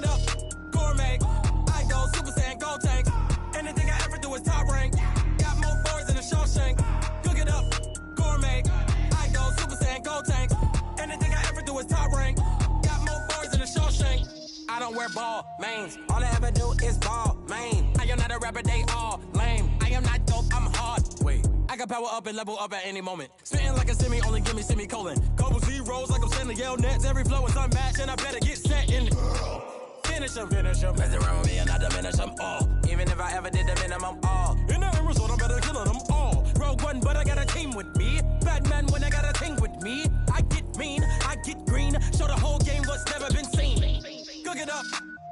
it up, gourmet. I go Super Saiyan, go tank. Anything I ever do is top rank. Got more bars than a Shawshank. Cook it up, gourmet. I go Super Saiyan, go tank. Anything I ever do is top rank. Got more bars than a Shawshank. I don't wear ball mains. All I ever do is ball main. I am not a rapper, they all lame. I am not dope, I'm hard. Wait, I can power up and level up at any moment. Spitting like a semi, only give me semicolon. Couple zeros like I'm sending yell nets. Every flow is unmatched and I better get set in. Finish them. Mess around with me and I diminish them all. Even if I ever did the minimum all. In the result, I'm better killing them all. Rogue One, but I got a team with me. Batman when I got a thing with me. I get mean, I get green. Show the whole game what's never been seen. Cook it up,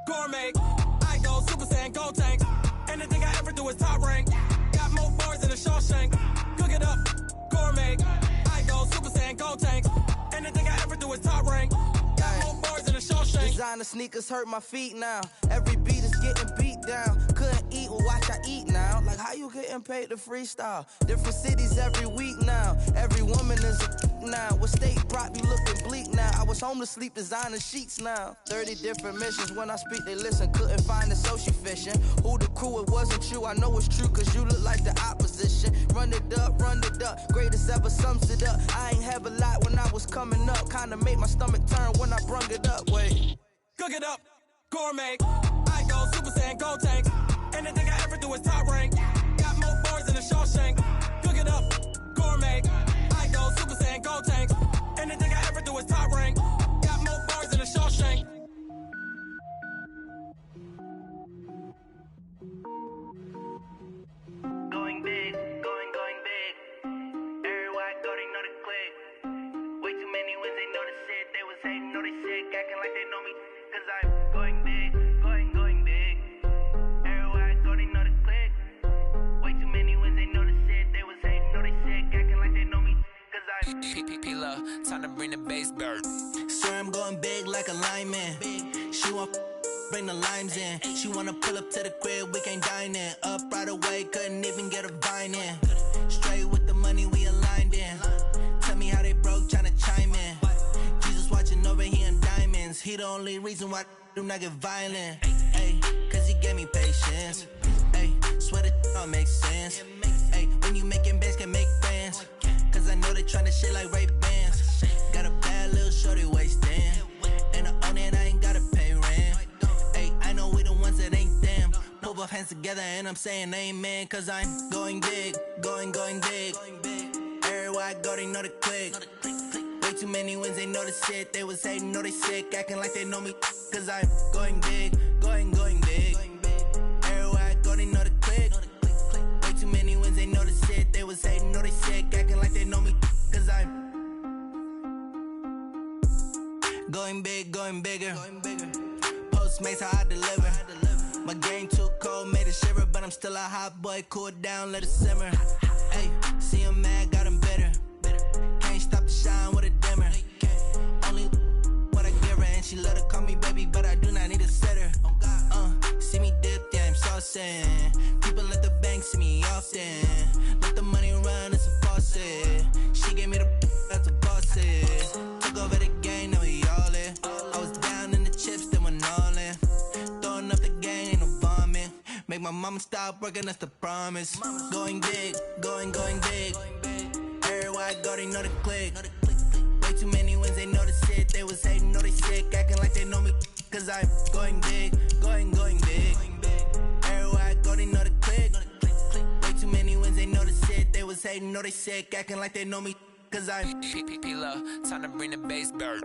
gourmet. I go Super Saiyan, go tank. Anything I ever do is top rank. Got more bars than a Shawshank. Cook it up, gourmet. I go Super Saiyan, go tank. Anything I ever do is top rank. Got more bars than a Shawshank. Designer sneakers hurt my feet now. Every beat is getting beat down. Couldn't eat, well watch I eat now. Like how you getting paid to freestyle? Different cities every week now. Every woman is a now. What state brought me looking bleak now? I was home to sleep designer sheets now. 30 different missions. When I speak they listen. Couldn't find the social fishing. Who the crew, it wasn't you. I know it's true cause you look like the opposition. Run it up. Greatest ever sums it up. I ain't have a lot when I was coming up. Kinda made my stomach turn when I brung it up. Wait. Cook it up, gourmet. I go Super Saiyan, go tank. Anything I ever do is top rank. Got more bars than a Shawshank. Cook it up, gourmet. I go Super Saiyan, go tank. Anything I ever do is top rank. Got more bars than a Shawshank. Going big, going big. Everywhere I go, they know the click. Way too many wins, they know the shit. They was hating, know they sick, acting like they know me. Cause I'm going big, going big. Everywhere I go, they know the click. Way too many wins, they know the shit. They was hating, know they sick, acting like they know me. Cause I'm P-P-P-P-Love, time to bring the bass bird. Swear I'm going big like a lineman. She want bring the limes in. She wanna pull up to the crib, we can't dine in. Up right away, couldn't even get a vine in. Straight with the money, we aligned in. Tell me how they broke, tryna chime in. Jesus watching over here in diamonds. He the only reason why I do not get violent. Ay, cause he gave me patience. Ay, swear that all makes sense. Ay, when you making bands, can make friends. Cause I know they tryna shit like Ray-Bans. Got a bad little shorty wasting. And I own it, I ain't gotta pay rent. Ay, I know we the ones that ain't them. Put both hands together and I'm saying amen. Cause I'm going big, going big. Everywhere I go, they know the click. Way too many wins, they know the shit. They was hating, know they sick, acting like they know me. Cause I'm going big, going big. Everywhere I go, they know the click. Way too many wins, they know the shit. They was hating, know they sick, acting like they know me. Cause I'm going big, going bigger. Postmates how I deliver. My game too cold, made it shiver. But I'm still a hot boy, cool it down, let it simmer. Hey, see him mad, got him bitter. Can't stop the shine with a dimmer. Only what I give her, and she love to call me baby, but I do not need a sitter. See me dip, yeah, I'm saucing. People at the bank see me often. Let the money run, it's a faucet. She gave me the that's a faucet. Took over the game, now we all in. I was down in the chips, then went all in. Throwing up the gang, ain't no vomit. Make my mama stop working, that's the promise. Going big, going big. Everywhere I go, they know the click. Way too many wins, they know the shit. They was hating, know they sick, acting like they know me. Cause I'm going big, going big. Everywhere I go, they know the click. Way too many wins, they know the shit. They was hating, know they sick, acting like they know me. Cause I'm P-P-P-Love, time to bring the bass bird.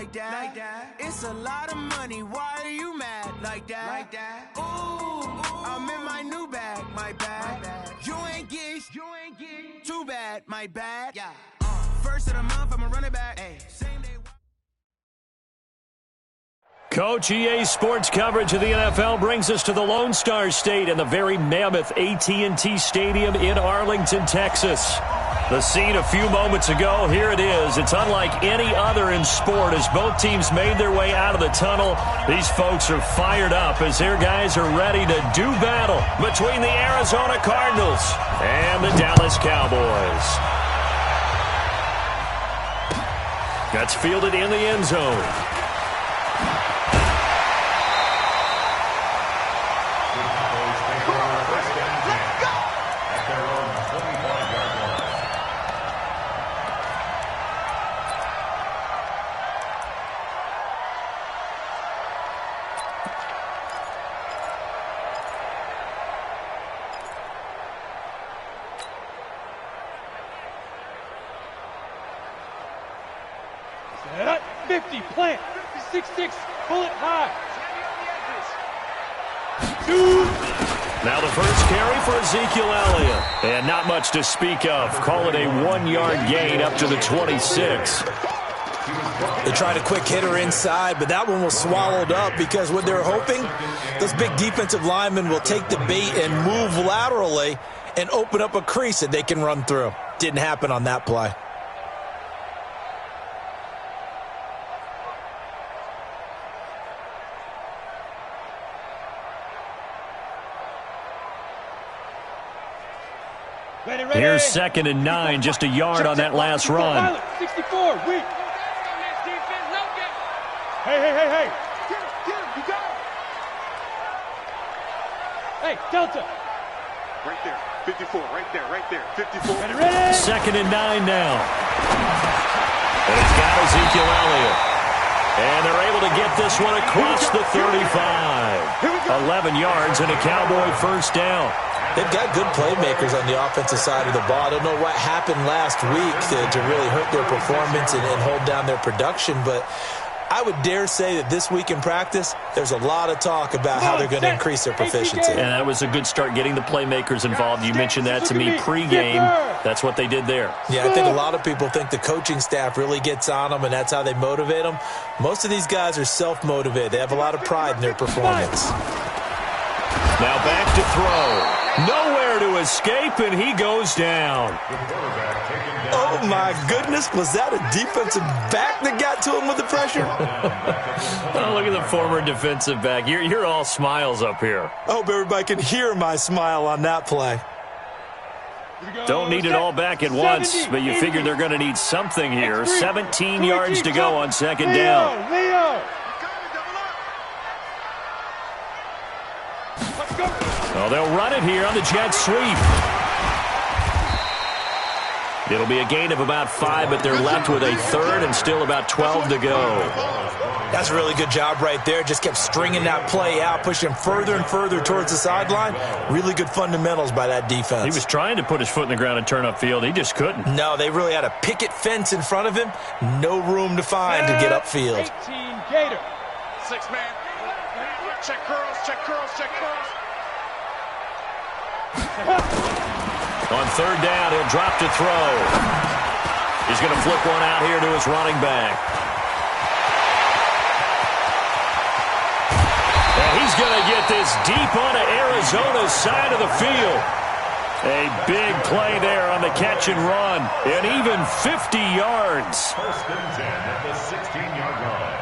like that. It's a lot of money, why are you mad like that? Ooh, I'm in my new bag, my bad. You ain't get too bad, my bad. Yeah. First of the month, I'ma run it back. Ay. Same day. Coach, EA Sports coverage of the NFL brings us to the Lone Star State and the very mammoth AT&T Stadium in Arlington, Texas. The scene a few moments ago, here it is. It's unlike any other in sport as both teams made their way out of the tunnel. These folks are fired up as their guys are ready to do battle between the Arizona Cardinals and the Dallas Cowboys. That's fielded in the end zone. Set up, 50, plant, 6-6, bullet high. Now the first carry for Ezekiel Elliott. And not much to speak of. Call it a 1-yard gain up to the 26. They tried a quick hitter inside, but that one was swallowed up because what they're hoping, those big defensive linemen will take the bait and move laterally and open up a crease that they can run through. Didn't happen on that play. Here's 2nd and 9, just a yard on that last run. 64, weak. Hey. Get him, you got him. Hey, Delta. Right there, 54, right there, 54. Ready. 2nd and 9 now. And it's got Ezekiel Elliott. And they're able to get this one across the 35. 11 yards and a Cowboy first down. They've got good playmakers on the offensive side of the ball. I don't know what happened last week to really hurt their performance and hold down their production, but I would dare say that this week in practice, there's a lot of talk about how they're going to increase their proficiency. And that was a good start getting the playmakers involved. You mentioned that to me pregame. That's what they did there. Yeah, I think a lot of people think the coaching staff really gets on them, and that's how they motivate them. Most of these guys are self-motivated. They have a lot of pride in their performance. Now back to throw. Nowhere to escape, and he goes down. Oh, my goodness. Was that a defensive back that got to him with the pressure? Oh, look at the former defensive back. You're all smiles up here. I hope everybody can hear my smile on that play. Don't need it all back at once, but you figure they're going to need something here. 17 yards to go on 2nd down. Leo. Oh, they'll run it here on the jet sweep. It'll be a gain of about 5, but they're left with a 3rd and still about 12 to go. That's a really good job right there. Just kept stringing that play out, pushing further and further towards the sideline. Really good fundamentals by that defense. He was trying to put his foot in the ground and turn upfield. He just couldn't. No, they really had a picket fence in front of him. No room to find to get upfield. 18 Gator. 6-man. Check curls. On 3rd down, he'll drop to throw. He's going to flip one out here to his running back. And he's going to get this deep onto Arizona's side of the field. A big play there on the catch and run. And even 50 yards. 1st and 10 at the 16-yard line.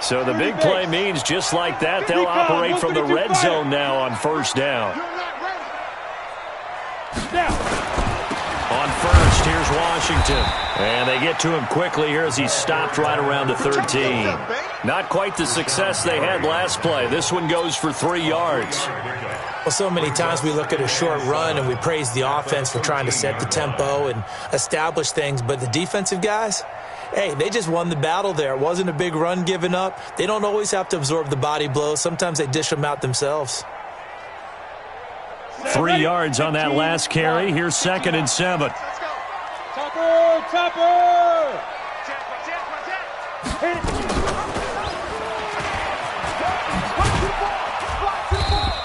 So the big play means just like that, they'll operate from the red zone now on 1st down. On 1st, here's Washington. And they get to him quickly here as he's stopped right around the 13. Not quite the success they had last play. This one goes for 3 yards. Well, so many times we look at a short run and we praise the offense for trying to set the tempo and establish things, but the defensive guys, hey, they just won the battle there. It wasn't a big run given up. They don't always have to absorb the body blows. Sometimes they dish them out themselves. 3 yards on that last carry. Here's 2nd and 7. Topper!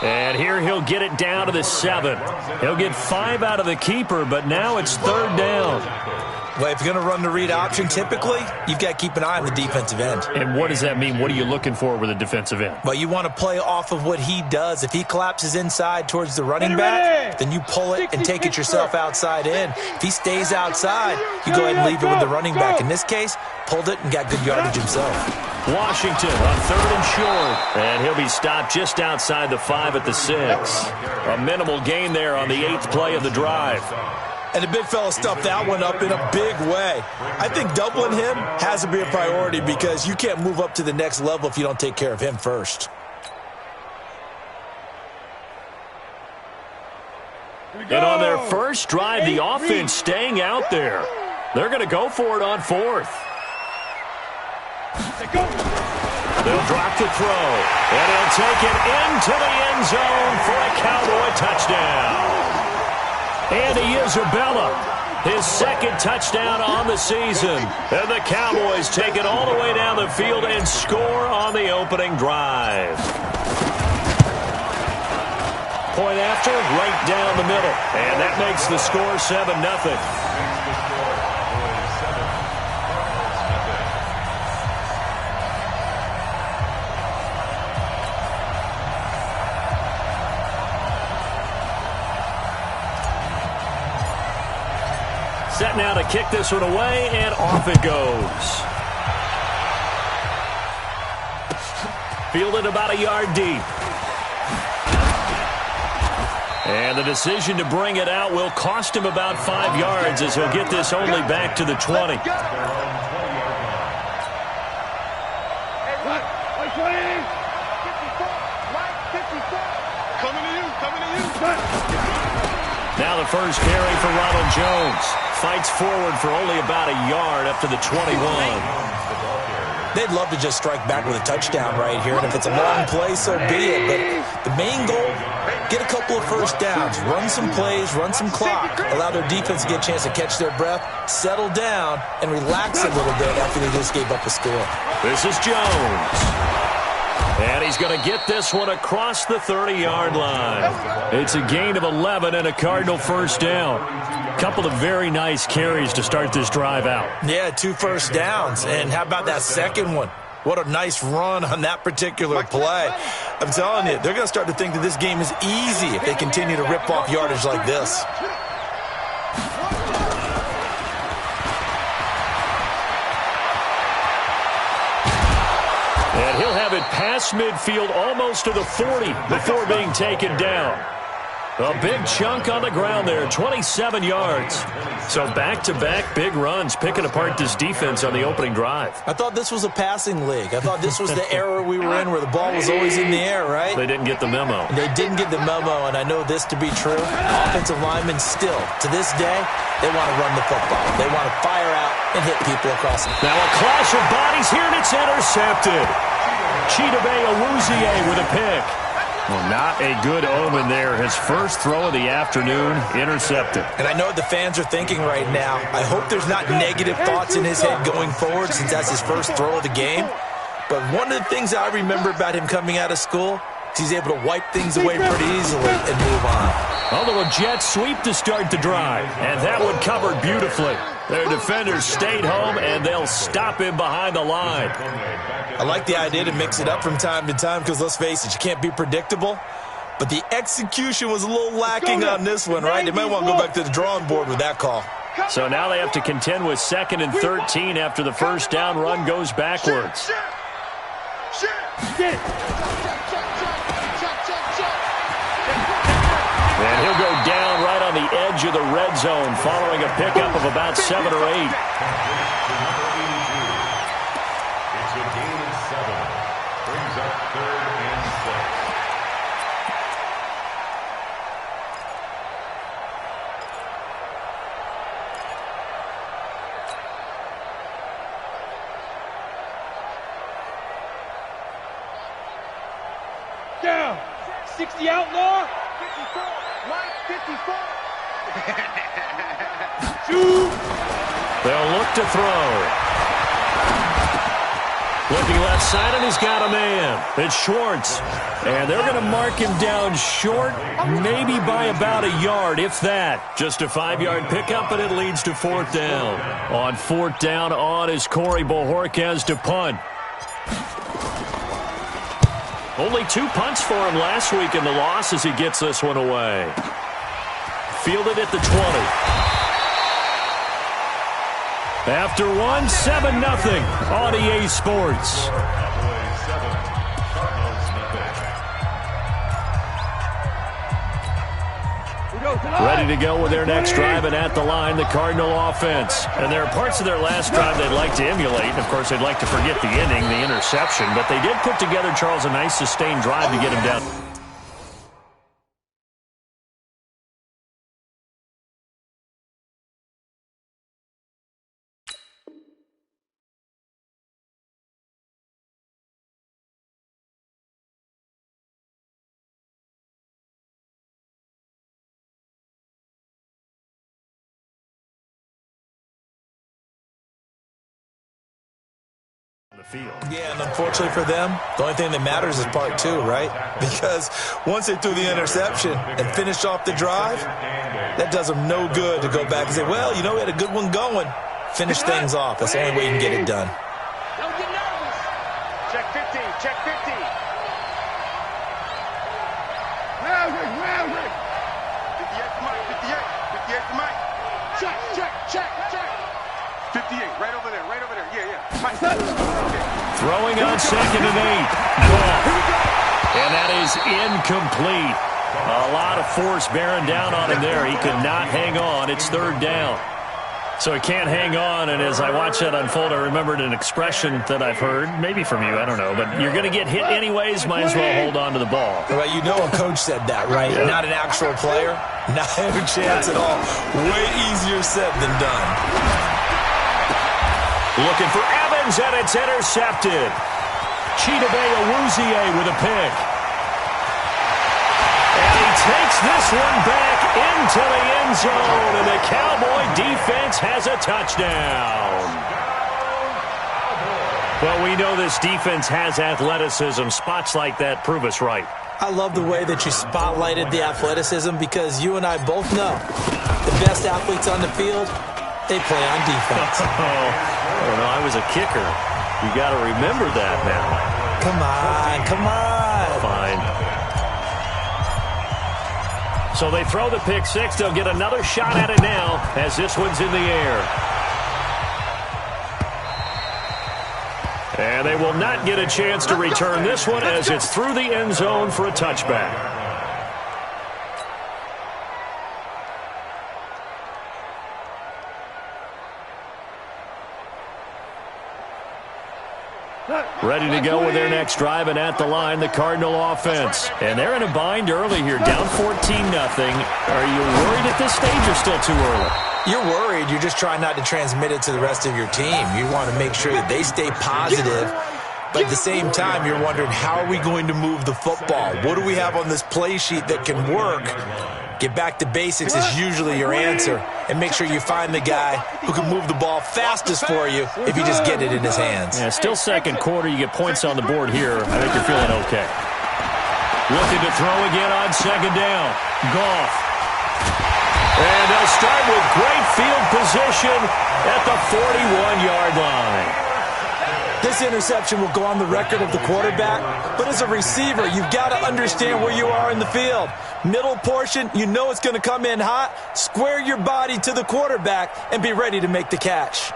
And here he'll get it down to the 7. He'll get 5 out of the keeper, but now it's 3rd down. Well, if you're going to run the read option, typically, you've got to keep an eye on the defensive end. And what does that mean? What are you looking for with a defensive end? Well, you want to play off of what he does. If he collapses inside towards the running back, then you pull it and take it yourself outside in. If he stays outside, you go ahead and leave it with the running back. In this case, pulled it and got good yardage himself. Washington on 3rd and short. And he'll be stopped just outside the 5 at the 6. A minimal gain there on the 8th play of the drive. And the big fella stuffed that one up in a big way. I think doubling him has to be a priority because you can't move up to the next level if you don't take care of him first. And on their first drive, the offense staying out there. They're going to go for it on 4th. They'll drop to throw. And he'll take it into the end zone for a Cowboy touchdown. Andy Isabella, his 2nd touchdown on the season. And the Cowboys take it all the way down the field and score on the opening drive. Point after, right down the middle. And that makes the score 7-0. Set now to kick this one away, and off it goes. Fielded about a yard deep. And the decision to bring it out will cost him about 5 yards as he'll get this only back to the 20. Now the first carry for Ronald Jones. Fights forward for only about a yard up to the 21. They'd love to just strike back with a touchdown right here, and if it's a long play, so be it. But the main goal, get a couple of first downs, run some plays, run some clock, allow their defense to get a chance to catch their breath, settle down, and relax a little bit after they just gave up a score. This is Jones. And he's going to get this one across the 30-yard line. It's a gain of 11 and a Cardinal first down. Couple of very nice carries to start this drive out. Yeah, 2 first downs. And how about that second one? What a nice run on that particular play. I'm telling you, they're going to start to think that this game is easy if they continue to rip off yardage like this. And he'll have it past midfield almost to the 40 before being taken down. A big chunk on the ground there, 27 yards. So back-to-back big runs, picking apart this defense on the opening drive. I thought this was a passing league. I thought this was the era we were in where the ball was always in the air, right? They didn't get the memo. They didn't get the memo, and I know this to be true. Offensive linemen still, to this day, they want to run the football. They want to fire out and hit people across them. Now a clash of bodies here, and it's intercepted. Chidobe Awuzie with a pick. Well, not a good omen there. His first throw of the afternoon, intercepted. And I know what the fans are thinking right now. I hope there's not negative thoughts in his head going forward since that's his first throw of the game. But one of the things I remember about him coming out of school is he's able to wipe things away pretty easily and move on. Although a jet sweep to start the drive, and that one covered beautifully. Their defenders stayed home, and they'll stop him behind the line. I like the idea to mix it up from time to time because, let's face it, you can't be predictable. But the execution was a little lacking on this one, right? They might want to go back to the drawing board with that call. So now they have to contend with 2nd and 13 after the first down run goes backwards. And he'll go down right on the edge of the red zone following a pickup of about 7 or 8. It's a gain of 7. Brings up 3rd and 6. Down. 60 outlaw. 54. Right, 54. They'll look to throw. Looking left side, and he's got a man. It's Schwartz. And they're going to mark him down short, maybe by about a yard, if that. Just a 5-yard pickup, and it leads to 4th down. On 4th down, on is Corey Bojorquez to punt. Only 2 punts for him last week in the loss as he gets this one away. Fielded at the 20. After 7-0 on EA Sports. Ready to go with their next drive, and at the line, the Cardinal offense. And there are parts of their last drive they'd like to emulate. And, of course, they'd like to forget the inning, the interception. But they did put together, Charles, a nice sustained drive to get him down. The field. Yeah, and unfortunately for them, the only thing that matters is part 2, right? Because once they threw the interception and finished off the drive, that does them no good to go back and say, well, you know, we had a good one going. Finish things off. That's the only way you can get it done. Don't get nervous. Check 15. Check 15. Rounding. 58 to Mike. 58 to Mike. Check. 58. Right over there. Yeah. Mike. Throwing on 2nd and 8. Ball. And that is incomplete. A lot of force bearing down on him there. He could not hang on. It's 3rd down. So he can't hang on, and as I watch that unfold, I remembered an expression that I've heard, maybe from you, I don't know, but you're going to get hit anyways, might as well hold on to the ball. Right, you know a coach said that, right? Yeah. Not an actual player. Not a chance at all. Way easier said than done. Looking for Evans, and it's intercepted. Chidobe Awuzie with a pick. And he takes this one back into the end zone, and the Cowboy defense has a touchdown. Well, we know this defense has athleticism. Spots like that prove us right. I love the way that you spotlighted the athleticism because you and I both know the best athletes on the field, they play on defense. I don't know. I was a kicker. You got to remember that now. Come on. Fine. So they throw the pick six. They'll get another shot at it now as this one's in the air. And they will not get a chance to return this one as it's through the end zone for a touchback. Ready to go with their next drive, and at the line, the Cardinal offense. And they're in a bind early here, down 14-0. Are you worried at this stage or still too early? You're worried. You're just trying not to transmit it to the rest of your team. You want to make sure that they stay positive. But at the same time, you're wondering, how are we going to move the football? What do we have on this play sheet that can work? Get back to basics is usually your answer. And make sure you find the guy who can move the ball fastest for you if you just get it in his hands. Yeah, still second quarter. You get points on the board here. I think you're feeling okay. Looking to throw again on second down. Goff. And they'll start with great field position at the 41-yard line. This interception will go on the record of the quarterback, but as a receiver, you've got to understand where you are in the field. Middle portion, you know it's going to come in hot. Square your body to the quarterback and be ready to make the catch.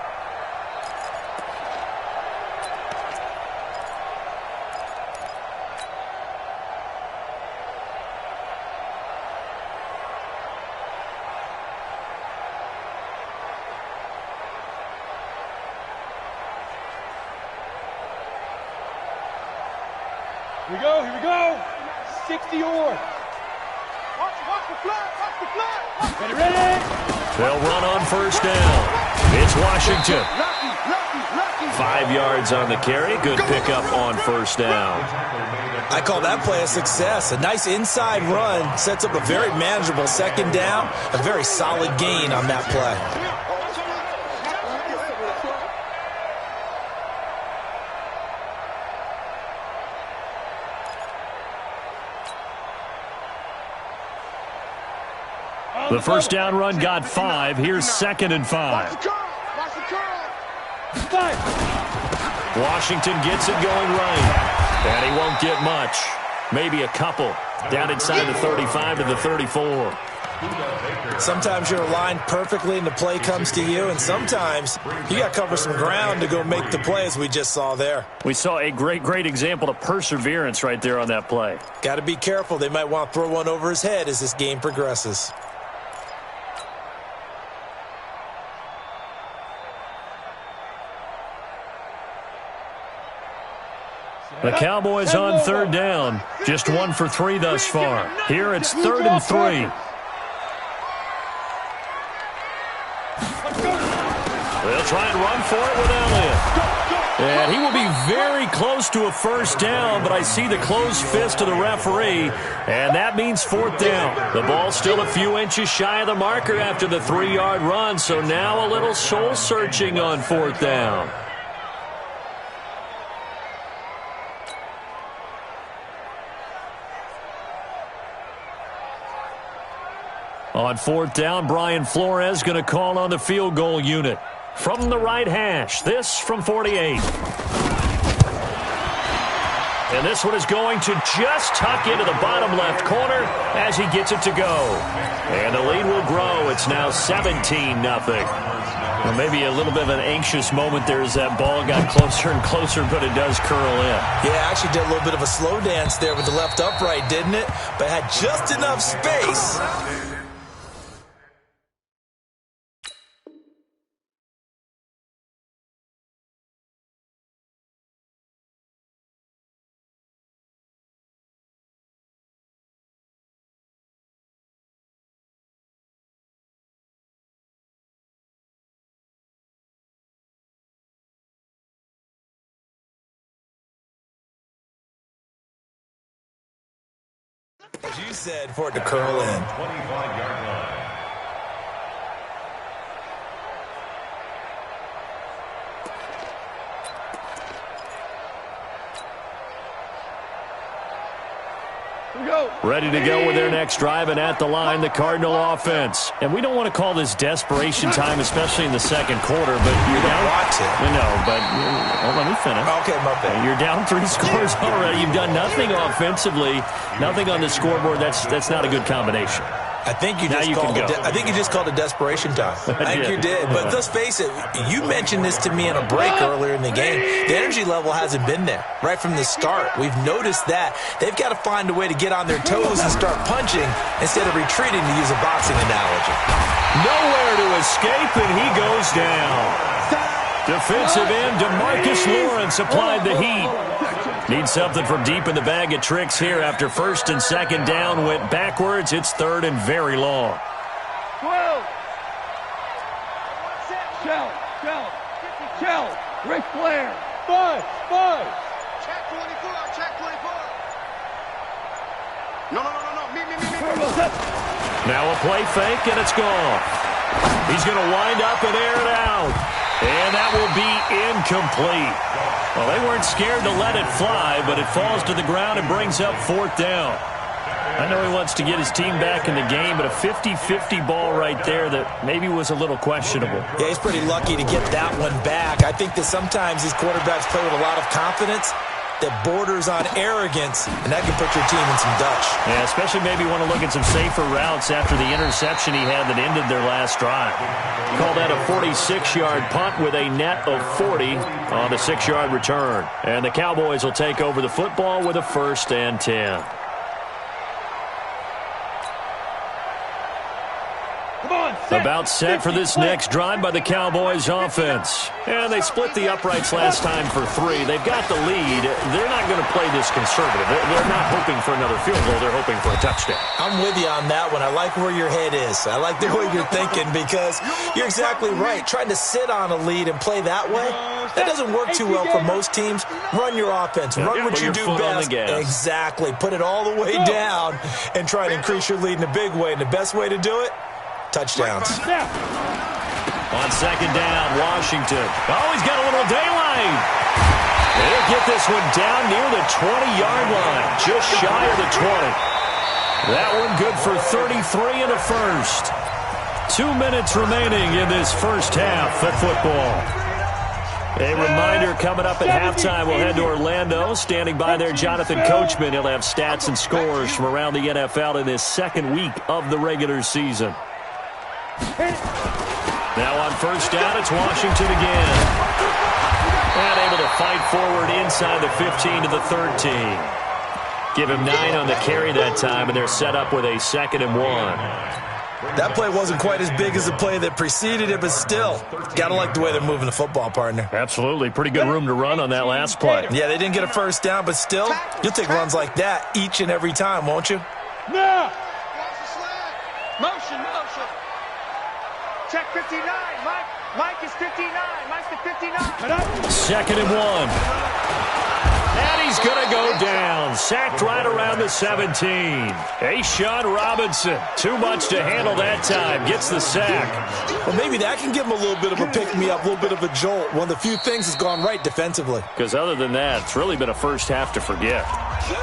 Here we go. 60-yard. Watch the flag. Ready. They'll run on first down. It's Washington. 5 yards on the carry. Good pickup on first down. I call that play a success. A nice inside run sets up a very manageable second down. A very solid gain on that play. 1 The first down run got 5. Here's 2nd and 5. Washington gets it going right. And he won't get much. Maybe a couple. Down inside the 35 to the 34. Sometimes you're aligned perfectly and the play comes to you, and sometimes you got to cover some ground to go make the play, as we just saw there. We saw a great example of perseverance right there on that play. Got to be careful. They might want to throw one over his head as this game progresses. The Cowboys on 3rd down. Just 1 for 3 thus far. Here it's 3rd and 3. They'll try and run for it with Elliott. And he will be very close to a first down, but I see the closed fist of the referee, and that means 4th down. The ball's still a few inches shy of the marker after the 3-yard run, so now a little soul-searching on 4th down. On 4th down, Brian Flores going to call on the field goal unit. From the right hash, this from 48. And this one is going to just tuck into the bottom left corner as he gets it to go. And the lead will grow. It's now 17-0. Well, maybe a little bit of an anxious moment there as that ball got closer and closer, but it does curl in. Yeah, actually did a little bit of a slow dance there with the left upright, didn't it? But had just enough space. As you said, for it to curl in. 25-yard line. Ready to go with their next drive, and at the line, the Cardinal offense. And we don't want to call this desperation time, especially in the second quarter, but you're down. No, but let me finish. Okay, my bad. You're down 3 scores already. You've done nothing offensively, nothing on the scoreboard. That's not a good combination. I think you just called it desperation time. I think you did. But let's face it, you mentioned this to me in a break earlier in the game. The energy level hasn't been there right from the start. We've noticed that. They've got to find a way to get on their toes and start punching instead of retreating, to use a boxing analogy. Nowhere to escape, and he goes down. Defensive end DeMarcus Lawrence applied the heat. Need something from deep in the bag of tricks here after 1st and 2nd down went backwards. It's 3rd and very long. 12. Shell. Ric Flair. 5. Check 24. Check 24. No. Me. Now a play fake, and it's gone. He's going to wind up and air it out. And that will be incomplete. Well, they weren't scared to let it fly, but it falls to the ground and brings up 4th down. I know he wants to get his team back in the game, but a 50-50 ball right there that maybe was a little questionable. Yeah, he's pretty lucky to get that one back. I think that sometimes these quarterbacks play with a lot of confidence that borders on arrogance, and that can put your team in some Dutch. Yeah, especially maybe want to look at some safer routes after the interception he had that ended their last drive. Call that a 46-yard punt with a net of 40 on the 6-yard return. And the Cowboys will take over the football with a 1st and 10. About set for this next drive by the Cowboys offense. And they split the uprights last time for 3. They've got the lead. They're not going to play this conservative. They're not hoping for another field goal. They're hoping for a touchdown. I'm with you on that one. I like where your head is. I like the way you're thinking, because you're exactly right. Trying to sit on a lead and play that way, that doesn't work too well for most teams. Run your offense. Run what you do best. Exactly. Put it all the way down and try to increase your lead in a big way. And the best way to do it, touchdowns. On 2nd down, Washington. Oh, he's got a little daylight. They'll get this one down near the 20-yard line, just shy of the 20. That one good for 33 in the first. 2 minutes remaining in this first half of football. A reminder coming up at halftime, we'll head to Orlando. Standing by there, Jonathan Coachman. He'll have stats and scores from around the NFL in this second week of the regular season. Now on first down, it's Washington again. And able to fight forward inside the 15 to the 13. Give him 9 on the carry that time, and they're set up with a 2nd and 1. That play wasn't quite as big as the play that preceded it, but still, gotta like the way they're moving the football, partner. Absolutely. Pretty good room to run on that last play. Yeah, they didn't get a first down, but still, you'll take runs like that each and every time, won't you? No! Motion. Check 59. Mike is 59. Mike's the 59. 2nd and 1. And he's going to go down. Sacked right around the 17. A'Shawn Robinson. Too much to handle that time. Gets the sack. Well, maybe that can give him a little bit of a pick-me-up, a little bit of a jolt. One of the few things that's gone right defensively. Because other than that, it's really been a first half to forget.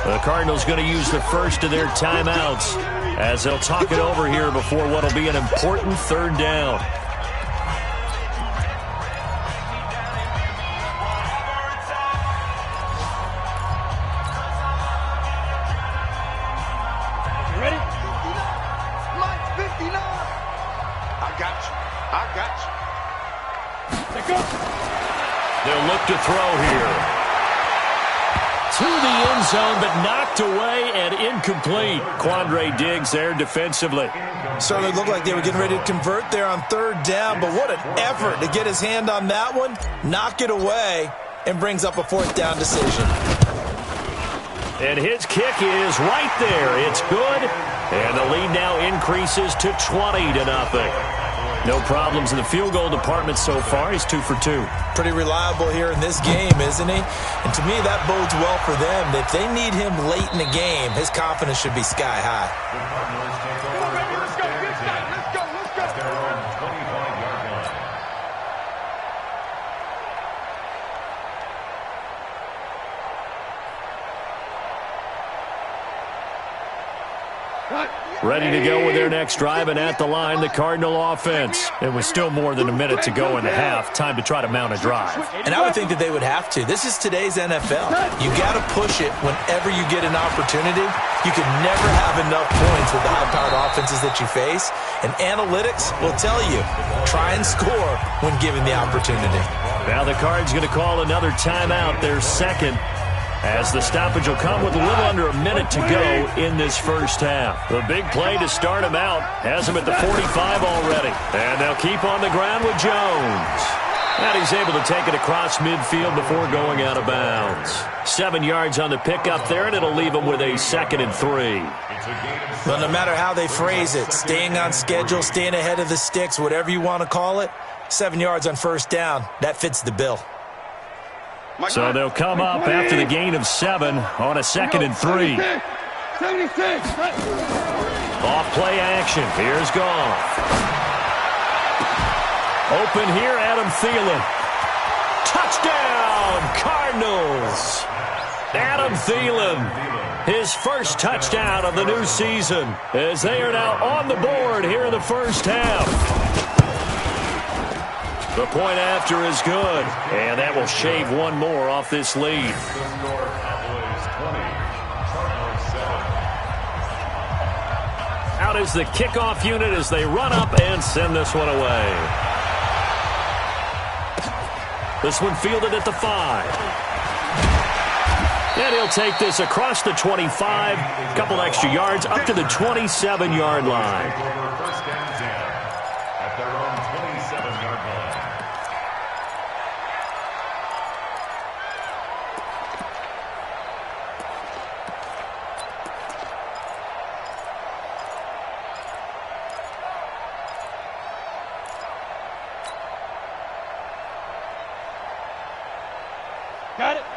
The Cardinals going to use the first of their timeouts as they'll talk it over here before what will be an important 3rd down. They'll look to throw here. To the end zone, but knocked away and incomplete. Quandre Diggs there defensively. Certainly looked like they were getting ready to convert there on 3rd down, but what an effort to get his hand on that one, knock it away, and brings up a 4th down decision. And his kick is right there. It's good, and the lead now increases to 20-0. No problems in the field goal department so far. He's 2 for 2. Pretty reliable here in this game, isn't he? And to me, that bodes well for them. If they need him late in the game, his confidence should be sky high. Come on, baby, let's go. Let's go. Ready to go with their next drive, and at the line, the Cardinal offense. It was still more than a minute to go in the half. Time to try to mount a drive. And I would think that they would have to. This is today's NFL. You got to push it whenever you get an opportunity. You can never have enough points with the high-powered offenses that you face. And analytics will tell you, try and score when given the opportunity. Now the Cards going to call another timeout, their 2nd. As the stoppage will come with a little under a minute to go in this first half. The big play to start him out has him at the 45 already. And they'll keep on the ground with Jones. And he's able to take it across midfield before going out of bounds. 7 yards on the pickup there, and it'll leave him with a 2nd and 3. Well, no matter how they phrase it, staying on schedule, staying ahead of the sticks, whatever you want to call it, 7 yards on first down, that fits the bill. So they'll come up after the gain of 7 on a 2nd and 3. 76. Off play action. Here's Goff. Open here, Adam Thielen. Touchdown, Cardinals. Adam Thielen, his first touchdown of the new season, as they are now on the board here in the first half. The point after is good, and that will shave one more off this lead. Out is the kickoff unit as they run up and send this one away. This one fielded at the 5. And he'll take this across the 25, a couple extra yards, up to the 27-yard line. First down at their own 27-yard line.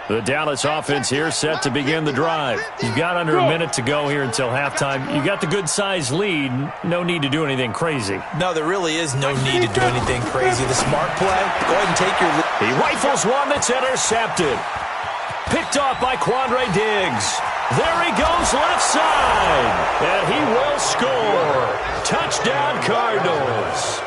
The Dallas offense here set to begin the drive. You've got under a minute to go here until halftime. You got the good-sized lead. No need to do anything crazy. No, there really is no need to do anything crazy. The smart play, go ahead and take your lead. He rifles one that's intercepted. Picked off by Quandre Diggs. There he goes left side. And he will score. Touchdown, Cardinals.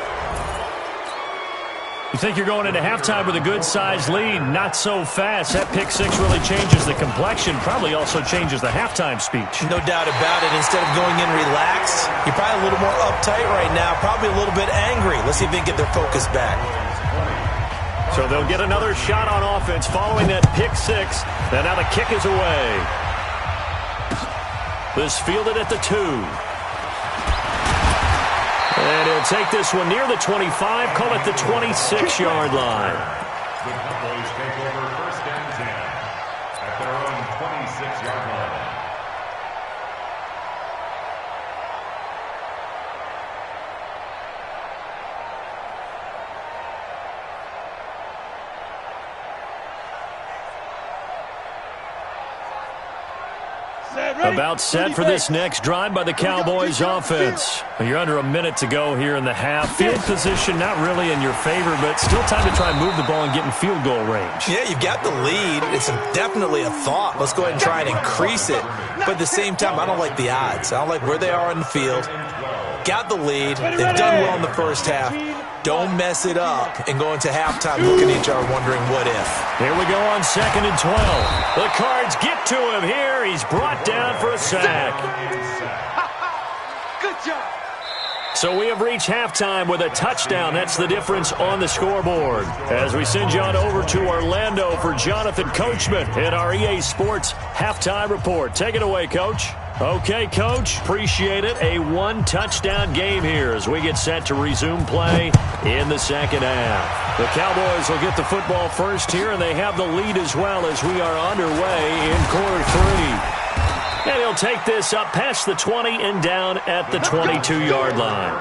You think you're going into halftime with a good-sized lead? Not so fast. That pick six really changes the complexion. Probably also changes the halftime speech. No doubt about it. Instead of going in relaxed, you're probably a little more uptight right now. Probably a little bit angry. Let's see if they can get their focus back. So they'll get another shot on offense following that pick six. And now the kick is away. This fielded at the 2. And he'll take this one near the 25, call it the 26-yard line. The Cowboys take over 1st and 10 at their own 26-yard line. About set for this next drive by the Cowboys offense. You're under a minute to go here in the half. Field position not really in your favor, but still time to try and move the ball and get in field goal range. Yeah, you've got the lead. It's definitely a thought. Let's go ahead and try and increase it. But at the same time, I don't like the odds. I don't like where they are in the field. Got the lead. They've done well in the first half. Don't mess it up and go into halftime looking at each other wondering what if. Here we go on 2nd and 12. The Cards get to him here. He's brought down for a sack. Good job. So we have reached halftime with a touchdown. That's the difference on the scoreboard. As we send you on over to Orlando for Jonathan Coachman in our EA Sports Halftime Report. Take it away, Coach. Okay, Coach. Appreciate it. A one-touchdown game here as we get set to resume play in the second half. The Cowboys will get the football first here, and they have the lead as well as we are underway in quarter 3. And he'll take this up past the 20 and down at the 22-yard line.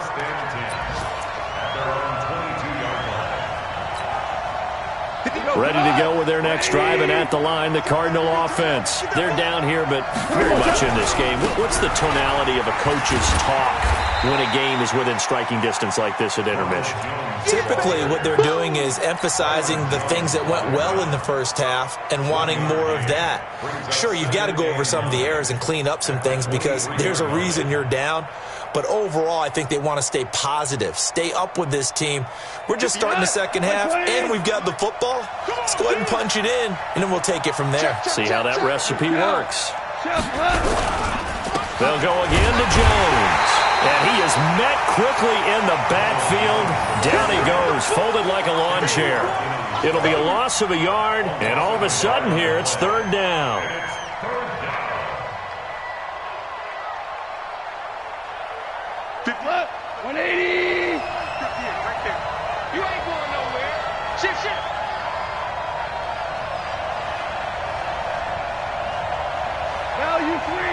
Ready to go with their next drive, and at the line, the Cardinal offense. They're down here, but very much in this game. What's the tonality of a coach's talk when a game is within striking distance like this at intermission? Typically, what they're doing is emphasizing the things that went well in the first half and wanting more of that. Sure, you've got to go over some of the errors and clean up some things because there's a reason you're down. But overall, I think they want to stay positive, stay up with this team. We're just starting the second half, and we've got the football. Let's go ahead and punch it in, and then we'll take it from there. See how that recipe works. They'll go again to Jones. And he is met quickly in the backfield. Down he goes, folded like a lawn chair. It'll be a loss of a yard, and all of a sudden here, it's 3rd down. What? 180. Right there. You ain't going nowhere. Shift. Value three.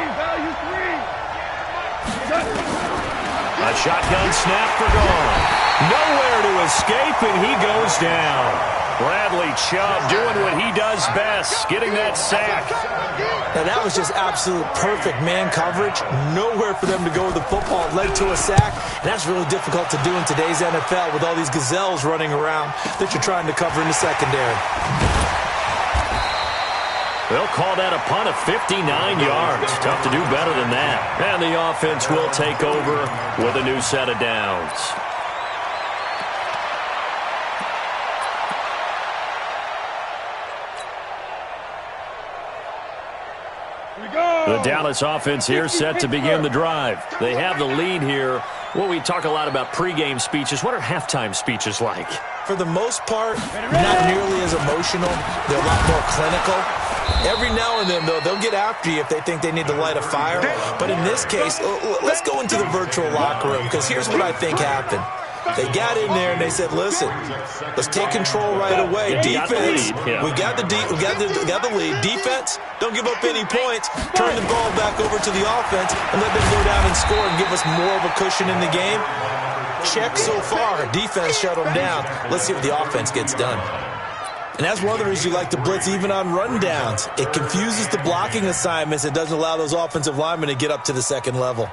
A shotgun snap for gone. Nowhere to escape, and he goes down. Bradley Chubb doing what he does best, getting that sack. Now, that was just absolute perfect man coverage. Nowhere for them to go with the football. It led to a sack, and that's really difficult to do in today's NFL with all these gazelles running around that you're trying to cover in the secondary. They'll call that a punt of 59 yards. Tough to do better than that. And the offense will take over with a new set of downs. The Dallas offense here set to begin the drive. They have the lead here. Well, we talk a lot about pregame speeches. What are halftime speeches like? For the most part, not nearly as emotional. They're a lot more clinical. Every now and then, though, they'll get after you if they think they need to light a fire. But in this case, let's go into the virtual locker room, because here's what I think happened. They got in there and they said, "Listen, let's take control right away. Defense, we got the lead. Defense, don't give up any points. Turn the ball back over to the offense and let them go down and score and give us more of a cushion in the game." Check so far. Defense shut them down. Let's see if the offense gets done. And that's one of the reasons you like to blitz even on rundowns. It confuses the blocking assignments. It doesn't allow those offensive linemen to get up to the second level.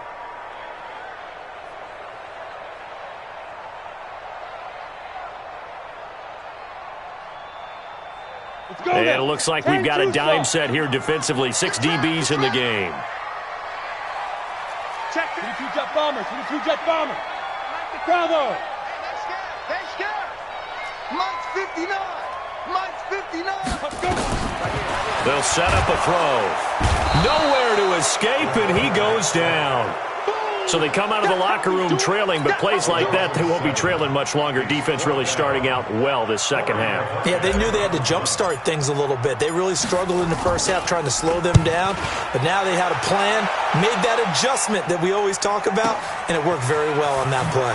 And it looks like we've got a dime set here defensively. 6 DBs in the game. Check 22 jet bomber, 22 jet bomber. Bravo. Hey, Scott. Mike's 59. Mike's 59. Let's go. They'll set up a throw. Nowhere to escape, and he goes down. So they come out of the locker room trailing, but plays like that, they won't be trailing much longer. Defense really starting out well this second half. Yeah, they knew they had to jumpstart things a little bit. They really struggled in the first half trying to slow them down, but now they had a plan, made that adjustment that we always talk about, and it worked very well on that play.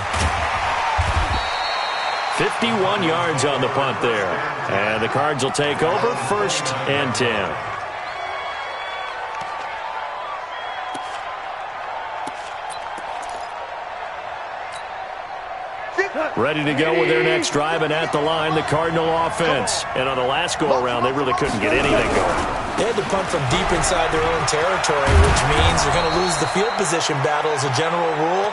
51 yards on the punt there. And the Cards will take over, 1st and 10. Ready to go with their next drive, and at the line, the Cardinal offense. And on the last go-around, they really couldn't get anything going. They had to punt from deep inside their own territory, which means you're going to lose the field position battle as a general rule.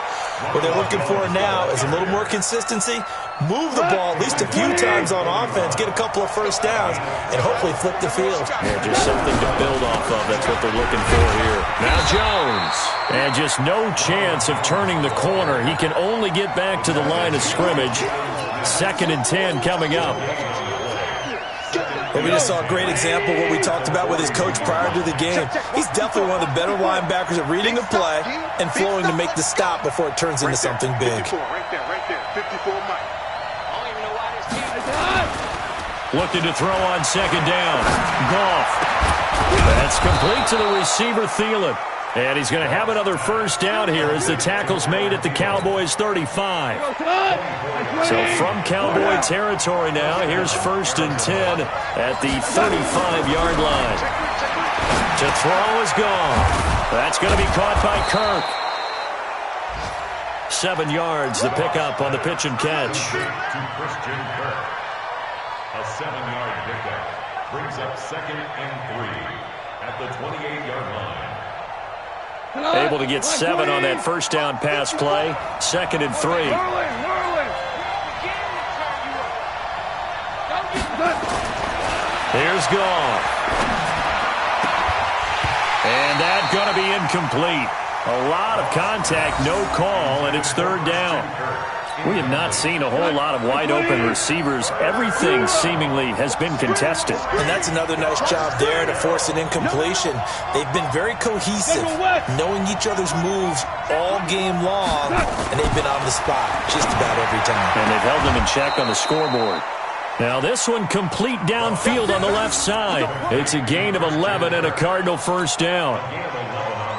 What they're looking for now is a little more consistency, move the ball at least a few times on offense, get a couple of first downs, and hopefully flip the field. Yeah, just something to build off of. That's what they're looking for here. Now Jones. And just no chance of turning the corner. He can only get back to the line of scrimmage. 2nd and 10 coming up. Well, we just saw a great example of what we talked about with his coach prior to the game. He's definitely one of the better linebackers at reading a play and flowing to make the stop before it turns into something big. 54, right there. 54 Mike. Looking to throw on 2nd down. Goff. That's complete to the receiver, Thielen. And he's going to have another first down here as the tackle's made at the Cowboys' 35. So from Cowboy territory now, here's 1st and 10 at the 35-yard line. To throw is gone. That's going to be caught by Kirk. 7 yards, the pickup on the pitch and catch. A 7-yard pickup brings up 2nd and 3 at the 28-yard line. Able to get 7 on that first down pass play. 2nd and 3. Here's Goff. And that's going to be incomplete. A lot of contact, no call, and it's 3rd down. We have not seen a whole lot of wide-open receivers. Everything seemingly has been contested. And that's another nice job there to force an incompletion. They've been very cohesive, knowing each other's moves all game long, and they've been on the spot just about every time. And they've held them in check on the scoreboard. Now this one complete downfield on the left side. It's a gain of 11 and a Cardinal first down.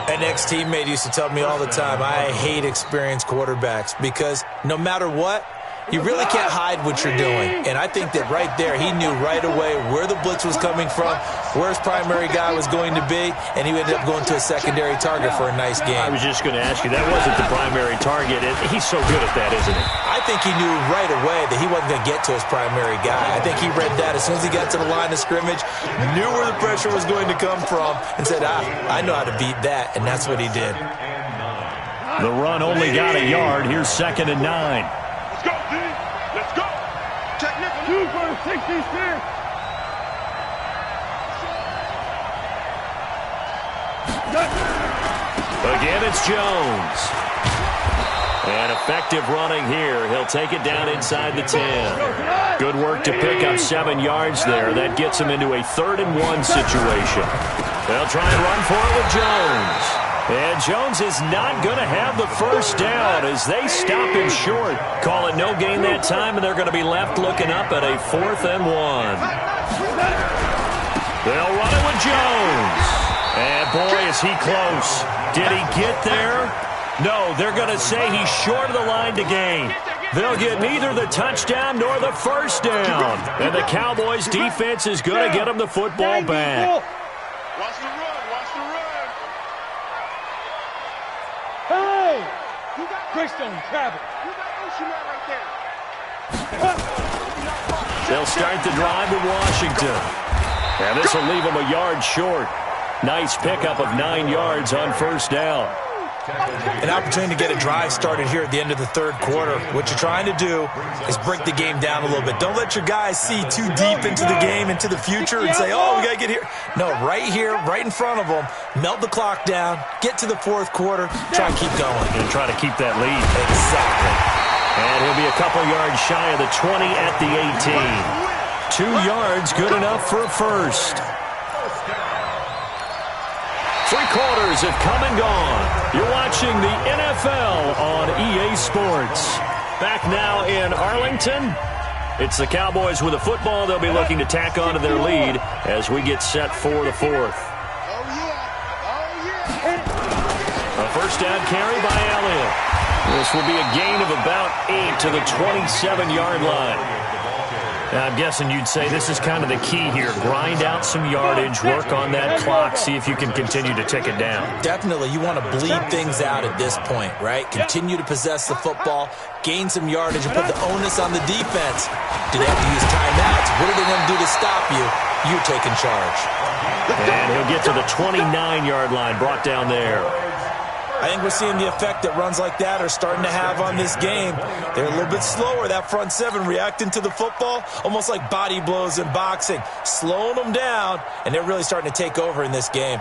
An ex-teammate used to tell me all the time, I hate experienced quarterbacks because no matter what, you really can't hide what you're doing. And I think that right there, he knew right away where the blitz was coming from, where his primary guy was going to be, and he ended up going to a secondary target for a nice game. I was just going to ask you, that wasn't the primary target. He's so good at that, isn't he? I think he knew right away that he wasn't going to get to his primary guy. I think he read that as soon as he got to the line of scrimmage, knew where the pressure was going to come from, and said, I know how to beat that, and that's what he did. The run only got a yard. Here's 2nd and 9. Let's go, D. Let's go. Check Nick. 2 for 66. Again, it's Jones. And effective running here. He'll take it down inside the 10. Good work to pick up 7 yards there. That gets him into a 3rd and 1 situation. They'll try and run for it with Jones. And Jones is not going to have the first down as they stop him short. Call it no gain that time, and they're going to be left looking up at a 4th and 1. They'll run it with Jones. And boy, is he close. Did he get there? No, they're going to say he's short of the line to gain. They'll get neither the touchdown nor the first down. And the Cowboys' defense is going to get them the football back. Watch the run. Watch the run. Hey! Greystone, Travis. You got Ocean right there. They'll start the drive with Washington. And this will leave them a yard short. Nice pickup of 9 yards on first down. An opportunity to get a drive started here at the end of the third quarter. What you're trying to do is break the game down a little bit. Don't let your guys see too deep into the game, into the future, and say, oh, we got to get here. No, right here, right in front of them, melt the clock down, get to the fourth quarter, try and keep going. And try to keep that lead. Exactly. And he'll be a couple yards shy of the 20 at the 18. 2 yards, good enough for a first. 3 quarters have come and gone. You're watching the NFL on EA Sports. Back now in Arlington. It's the Cowboys with a football. They'll be looking to tack on to their lead as we get set for the fourth. A first down carry by Elliott. This will be a gain of about 8 to the 27-yard line. Now, I'm guessing you'd say this is kind of the key here. Grind out some yardage, work on that clock, see if you can continue to tick it down. Definitely. You want to bleed things out at this point, right? Continue to possess the football, gain some yardage, and put the onus on the defense. Do they have to use timeouts? What are they going to do to stop you? You're taking charge. And he'll get to the 29-yard line, brought down there. I think we're seeing the effect that runs like that are starting to have on this game. They're a little bit slower, that front seven, reacting to the football, almost like body blows in boxing, slowing them down, and they're really starting to take over in this game.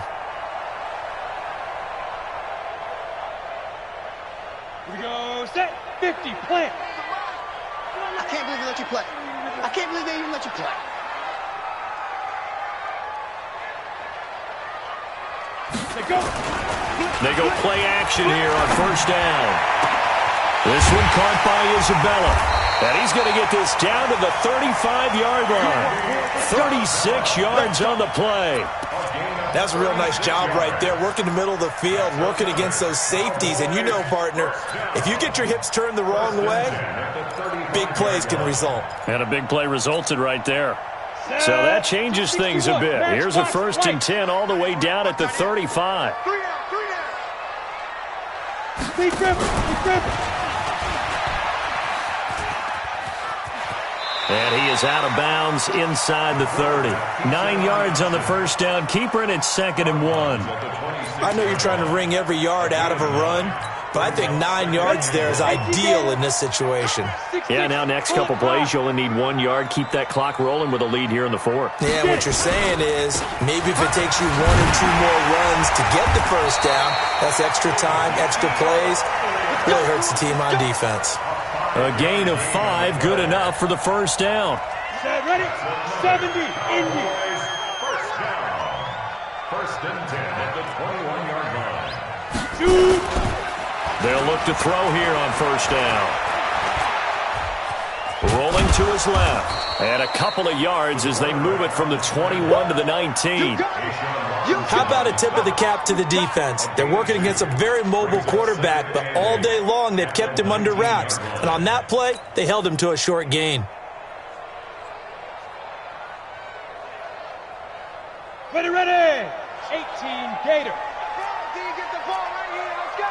Here we go, set, 50, plant. I can't believe they let you play. I can't believe they even let you play. They go. They go play action here on first down. This one caught by Isabella. And he's going to get this down to the 35-yard line. 36 yards on the play. That's a real nice job right there, working the middle of the field, working against those safeties. And you know, partner, if you get your hips turned the wrong way, big plays can result. And a big play resulted right there. So that changes things a bit. Here's a 1st and 10 all the way down at the 35. And he is out of bounds inside the 30. 9 yards on the first down. Keeper, and it's 2nd and 1. I know you're trying to wring every yard out of a run, but I think 9 yards there is ideal in this situation. Yeah, now next couple plays, you only need 1 yard. Keep that clock rolling with a lead here in the fourth. Yeah, what you're saying is maybe if it takes you 1 or 2 more runs to get the first down, that's extra time, extra plays. Really hurts the team on defense. A gain of 5, good enough for the first down. Ready? 70, Indy. First down. 1st and 10 at the 21-yard line. Shoot. They'll look to throw here on first down. Rolling to his left. And a couple of yards as they move it from the 21 to the 19. How about a tip of the cap to the defense? They're working against a very mobile quarterback, but all day long they've kept him under wraps. And on that play, they held him to a short gain. Ready, ready. 18, Gator. Get the ball right here. Let's go.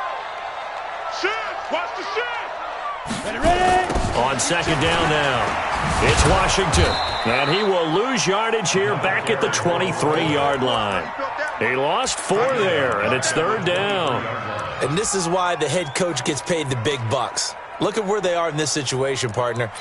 Shift! Watch the shift! Ready, ready. On 2nd down now. It's Washington. And he will lose yardage here back at the 23-yard line. He lost 4 there, and it's 3rd down. And this is why the head coach gets paid the big bucks. Look at where they are in this situation, partner.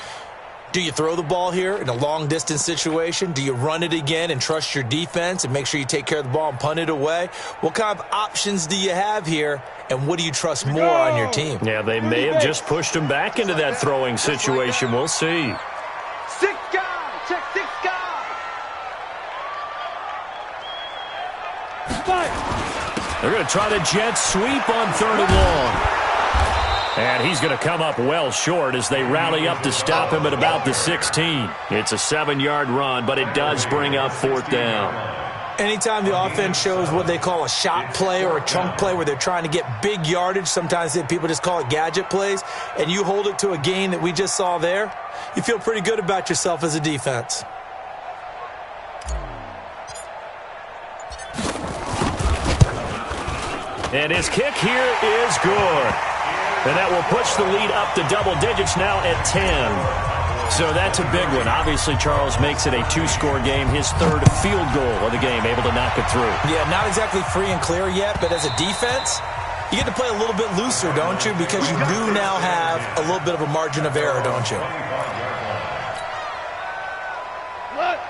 Do you throw the ball here in a long-distance situation? Do you run it again and trust your defense and make sure you take care of the ball and punt it away? What kind of options do you have here, and what do you trust more on your team? Yeah, they may have just pushed him back into that throwing situation. We'll see. 6 guys. Check 6 guys. They're going to try the jet sweep on 3rd and long. And he's going to come up well short as they rally up to stop him at about the 16. It's a 7-yard run, but it does bring up 4th down. Anytime the offense shows what they call a shot play or a chunk play where they're trying to get big yardage, sometimes people just call it gadget plays, and you hold it to a gain that we just saw there, you feel pretty good about yourself as a defense. And his kick here is good. And that will push the lead up to double digits now at 10. So that's a big one. Obviously, Charles makes it a 2-score game. His 3rd field goal of the game, able to knock it through. Yeah, not exactly free and clear yet, but as a defense, You get to play a little bit looser, don't you? Because you do now have a little bit of a margin of error, don't you?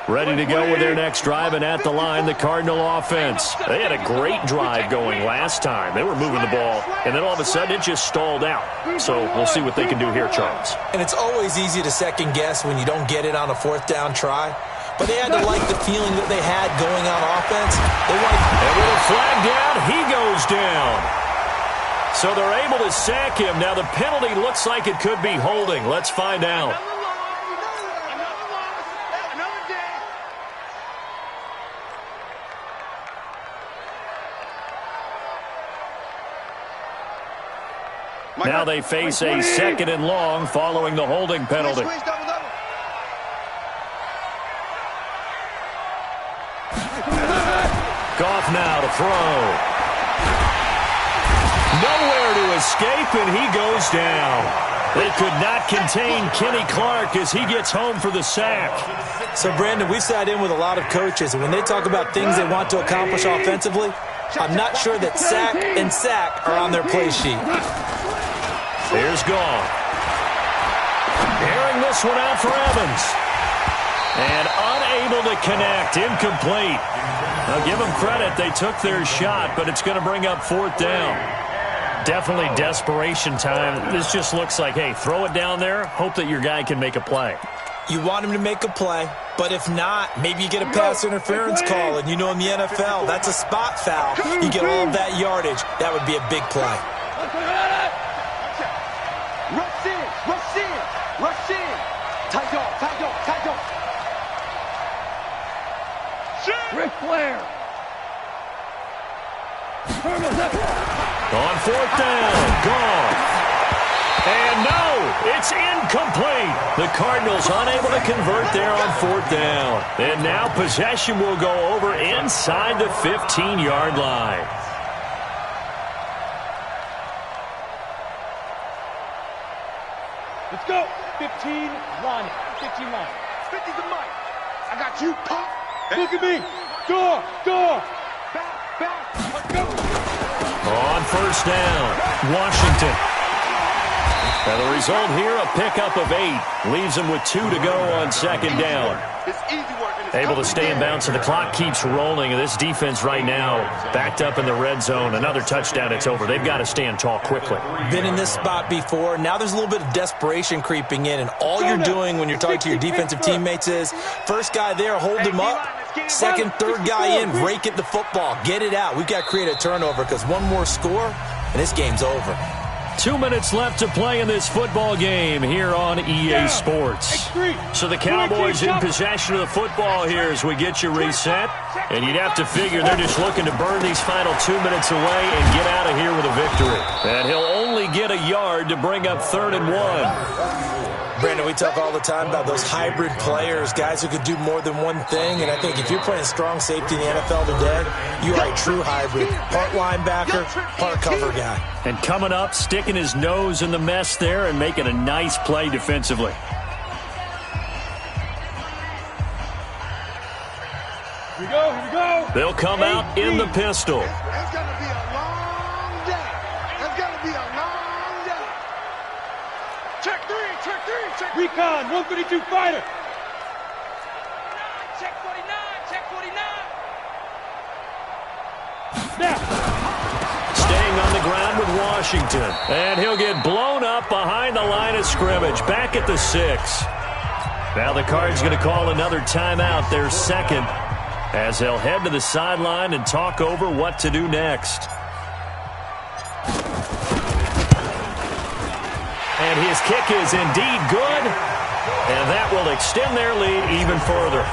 Ready to go with their next drive, and at the line, the Cardinal offense. They had a great drive going last time. They were moving the ball, and then all of a sudden it just stalled out. So we'll see what they can do here, Charles. And it's always easy to second guess when you don't get it on a fourth down try. But they had to like the feeling that they had going on offense. And with a flag down, he goes down. So they're able to sack him. Now the penalty looks like it could be holding. Let's find out. Now they face a 2nd and long following the holding penalty. Goff now to throw. Nowhere to escape, and he goes down. They could not contain Kenny Clark as he gets home for the sack. So, Brandon, we've sat in with a lot of coaches, and when they talk about things they want to accomplish offensively, I'm not sure that sack and sack are on their play sheet. Here's Goff. Airing this one out for Evans. And unable to connect. Incomplete. Now give them credit. They took their shot, but it's going to bring up 4th down. Definitely desperation time. This just looks like, hey, throw it down there. Hope that your guy can make a play. You want him to make a play, but if not, maybe you get a pass interference call, and you know in the NFL, that's a spot foul. You get all of that yardage. That would be a big play. Rush in, rush in, rush in. Tight dog, tight dog, tight dog. Ric Flair. On 4th down, Goff. And no, it's incomplete. The Cardinals unable to convert there on 4th down. And now possession will go over inside the 15-yard line. Let's go. 15 line. 15 line. 50's the mic. I got you, pop. Look at me. Door. Back. Let's go. On 1st down, Washington. Now the result here, a pickup of 8. Leaves them with 2 to go on 2nd down. It's easy work. Able to stay in bounds, and the clock keeps rolling. And this defense right now backed up in the red zone. Another touchdown, it's over. They've got to stand tall quickly. Been in this spot before. Now there's a little bit of desperation creeping in, and all you're doing when you're talking to your defensive teammates is first guy there, hold him up. Second, third guy in, rake at the football. Get it out. We've got to create a turnover because one more score, and this game's over. 2 minutes left to play in this football game here on EA Sports. So the Cowboys in possession of the football here as we get you reset. And you'd have to figure they're just looking to burn these final 2 minutes away and get out of here with a victory. And he'll only get a yard to bring up 3rd and 1. Brandon, we talk all the time about those hybrid players, guys who could do more than one thing. And I think if you're playing strong safety in the NFL today, you are a true hybrid. Part linebacker, part cover guy. And coming up, sticking his nose in the mess there and making a nice play defensively. Here we go. They'll come out in the pistol. It's going to be a long day. It's going to be a long day. Check 3. Recon, 132 fighter. Check 49. Now. Staying on the ground with Washington. And he'll get blown up behind the line of scrimmage. Back at the 6. Now the Cards going to call another timeout, their 2nd, as they'll head to the sideline and talk over what to do next. And his kick is indeed good, and that will extend their lead even further.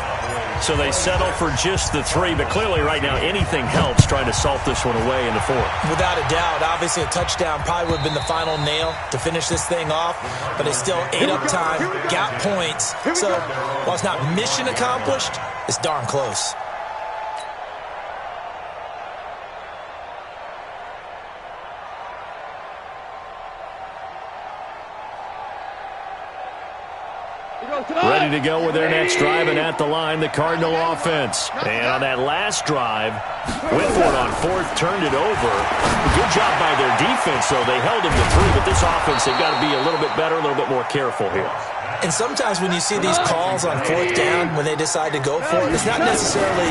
So they settle for just the 3, but clearly right now anything helps trying to salt this one away in the 4th. Without a doubt, obviously a touchdown probably would have been the final nail to finish this thing off, but it's still 8 up time, got points. So while it's not mission accomplished, it's darn close. Ready to go with their next drive, and at the line, the Cardinal offense. And on that last drive, went for it on fourth, turned it over. Good job by their defense, though. They held them to 3, but this offense, they've got to be a little bit better, a little bit more careful here. And sometimes when you see these calls on fourth down, when they decide to go for it, it's not necessarily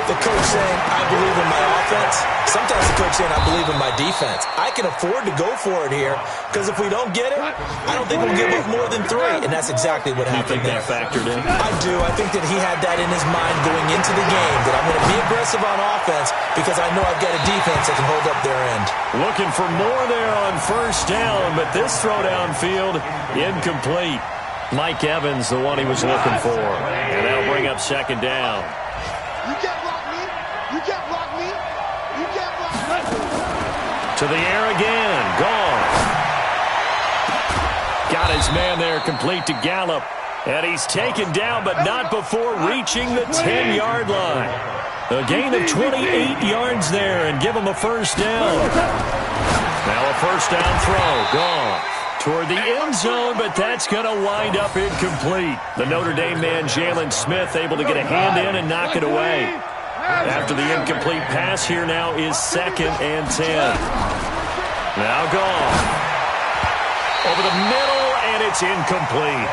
the coach saying, I believe in my offense. Sometimes the coach saying, I believe in my defense. I can afford to go for it here because if we don't get it, I don't think we'll give up more than 3. And that's exactly what happened there. You think that factored in? I do. I think that he had that in his mind going into the game, that I'm going to be aggressive on offense because I know I've got a defense that can hold up their end. Looking for more there on first down, but this throw downfield, incomplete. Mike Evans, the one he was looking for. And that'll bring up second down. You can't rock me. You can't rock me. You can't rock me. To the air again. Gone. Got his man there, complete to Gallup. And he's taken down, but not before reaching the 10-yard line. A gain of 28 yards there, and give him a first down. Now a first down throw. Gone. Toward the end zone, but that's going to wind up incomplete. The Notre Dame man, Jalen Smith, able to get a hand in and knock it away. After the incomplete pass, here now is 2nd and 10. Now gone. Over the middle, and it's incomplete.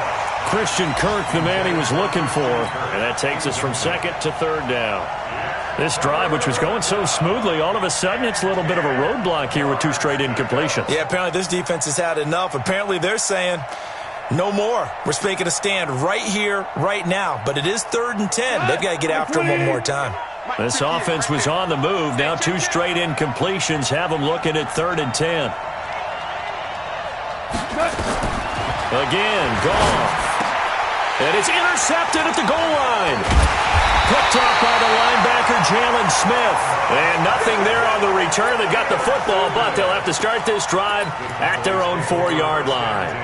Christian Kirk, the man he was looking for. And that takes us from 2nd to 3rd down. This drive, which was going so smoothly, all of a sudden it's a little bit of a roadblock here with 2 straight incompletions. Yeah, apparently this defense has had enough. Apparently they're saying, no more. We're making a stand right here, right now. But it is 3rd and 10. They've got to get after him one more time. This offense was on the move. Now 2 straight incompletions have them looking at 3rd and 10. Again, Goff. And it's intercepted at the goal line. Picked off by the linebacker, Jalen Smith. And nothing there on the return. They've got the football, but they'll have to start this drive at their own 4-yard line.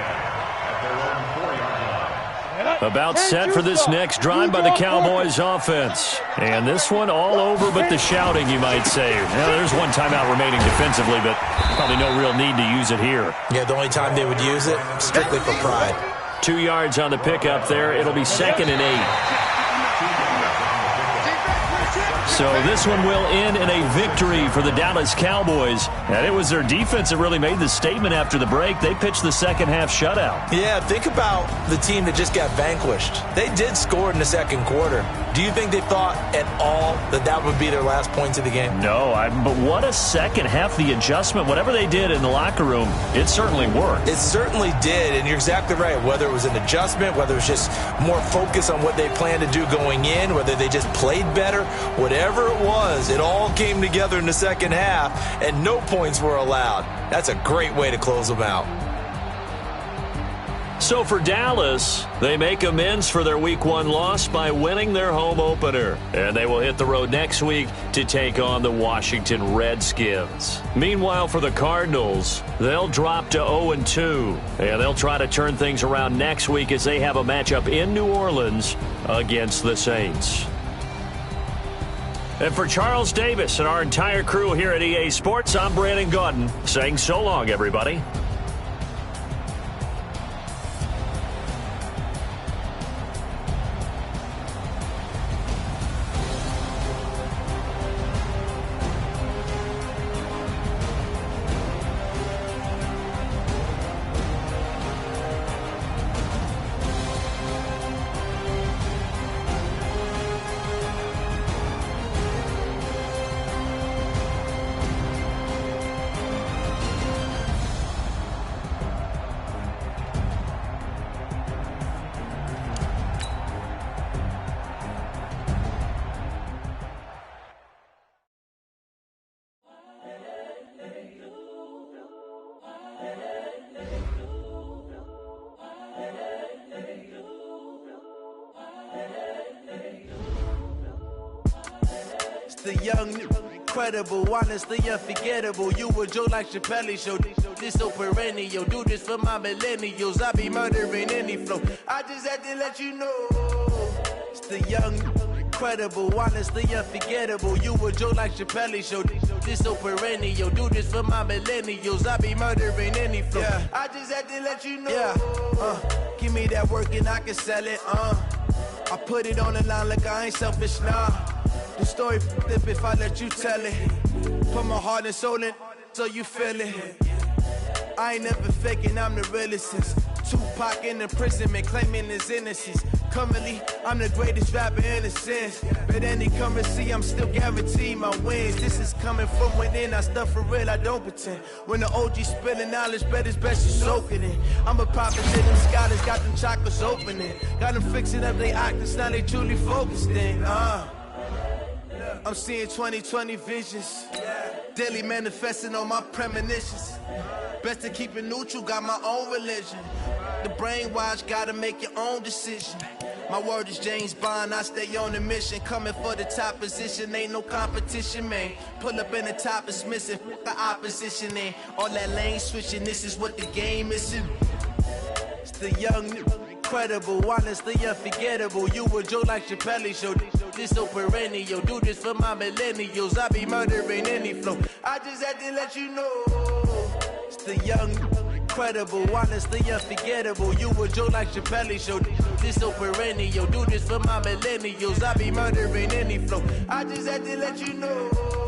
About set for this next drive by the Cowboys offense. And this one all over but the shouting, you might say. Now, there's one timeout remaining defensively, but probably no real need to use it here. Yeah, the only time they would use it, strictly for pride. 2 yards on the pickup there. It'll be 2nd and 8. So this one will end in a victory for the Dallas Cowboys. And it was their defense that really made the statement after the break. They pitched the second-half shutout. Yeah, think about the team that just got vanquished. They did score in the second quarter. Do you think they thought at all that that would be their last points of the game? No, but what a second half. The adjustment, whatever they did in the locker room, it certainly worked. It certainly did, and you're exactly right. Whether it was an adjustment, whether it was just more focus on what they planned to do going in, whether they just played better, whatever it was, it all came together in the second half, and no points were allowed. That's a great way to close them out. So for Dallas, they make amends for their Week 1 loss by winning their home opener. And they will hit the road next week to take on the Washington Redskins. Meanwhile, for the Cardinals, they'll drop to 0-2. And they'll try to turn things around next week as they have a matchup in New Orleans against the Saints. And for Charles Davis and our entire crew here at EA Sports, I'm Brandon Gaudin saying so long, everybody. The young, incredible, honestly unforgettable. You a joke like Chappelle Show. This so perennial. Do this for my millennials. I be murdering any flow. I just had to let you know. It's the young, incredible, honestly unforgettable. You a joke like Chappelle Show. This so perennial. Do this for my millennials. I be murdering any flow. Yeah. I just had to let you know. Yeah. Give me that work and I can sell it. I put it on the line like I ain't selfish, nah. The story flip if I let you tell it. Put my heart and soul in so you feel it. I ain't never faking, I'm the realest since Tupac in imprisonment, claiming his innocence. Currently, I'm the greatest rapper in a sense. But any currency, I'm still guaranteed my wins. This is coming from within, I stuff for real, I don't pretend. When the OG spilling knowledge, bet it's best you soak it in. I'm a prophet to them scholars, got them chakras opening. Got them fixing up they octaves, now they truly focused in. I'm seeing 2020 visions. Daily manifesting on my premonitions. Best to keep it neutral, got my own religion. The brainwash, gotta make your own decision. My word is James Bond, I stay on a mission. Coming for the top position, ain't no competition, man. Pull up in the top is missing, fuck the opposition, and all that lane switching, this is what the game is. It's the young, incredible, honestly unforgettable. You a joke like Chappelle Show. This so perennial, do this for my millennials. I be murdering any flow. I just had to let you know. It's the young, incredible, honestly unforgettable. You a joke like Chappelle Show. This so perennial, do this for my millennials. I be murdering any flow. I just had to let you know.